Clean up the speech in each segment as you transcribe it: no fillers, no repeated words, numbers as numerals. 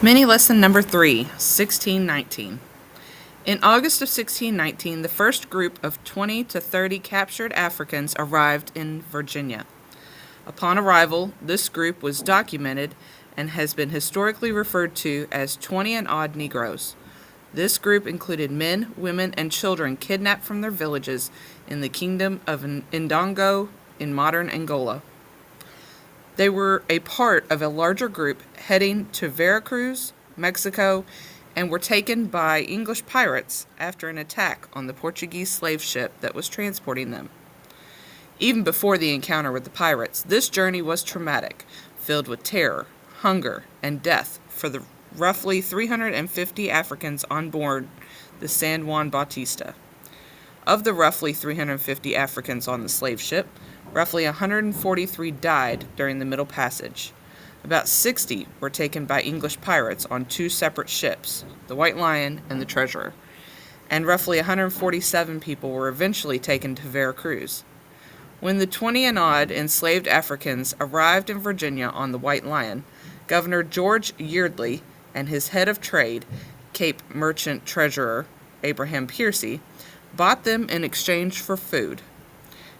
Mini lesson number 3, 1619. In August of 1619, the first group of 20 to 30 captured Africans arrived in Virginia. Upon arrival, this group was documented and has been historically referred to as 20 and odd Negroes. This group included men, women, and children kidnapped from their villages in the kingdom of Ndongo in modern Angola. They were a part of a larger group heading to Veracruz, Mexico, and were taken by English pirates after an attack on the Portuguese slave ship that was transporting them. Even before the encounter with the pirates, this journey was traumatic, filled with terror, hunger, and death for the roughly 350 Africans on board the San Juan Bautista. Of the roughly 350 Africans on the slave ship, roughly 143 died during the Middle Passage. About 60 were taken by English pirates on two separate ships, the White Lion and the Treasurer, and roughly 147 people were eventually taken to Veracruz. When the 20 and odd enslaved Africans arrived in Virginia on the White Lion, Governor George Yeardley and his head of trade, Cape Merchant Treasurer Abraham Piercy, bought them in exchange for food.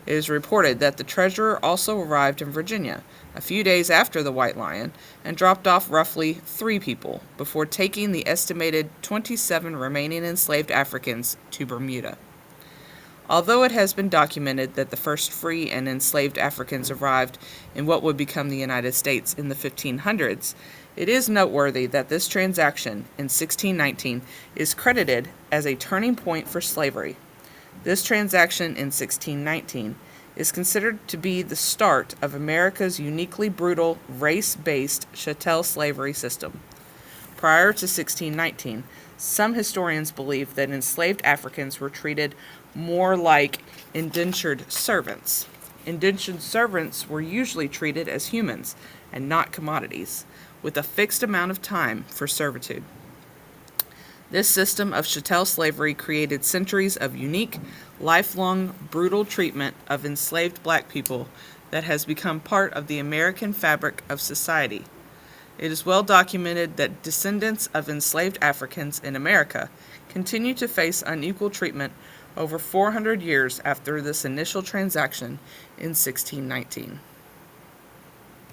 It is reported that the treasurer also arrived in Virginia a few days after the White Lion and dropped off roughly 3 people before taking the estimated 27 remaining enslaved Africans to Bermuda. Although it has been documented that the first free and enslaved Africans arrived in what would become the United States in the 1500s, it is noteworthy that this transaction in 1619 is credited as a turning point for slavery. This transaction in 1619 is considered to be the start of America's uniquely brutal, race-based chattel slavery system. Prior to 1619, some historians believe that enslaved Africans were treated more like indentured servants. Indentured servants were usually treated as humans and not commodities, with a fixed amount of time for servitude. This system of chattel slavery created centuries of unique, lifelong, brutal treatment of enslaved black people that has become part of the American fabric of society. It is well documented that descendants of enslaved Africans in America continue to face unequal treatment over 400 years after this initial transaction in 1619.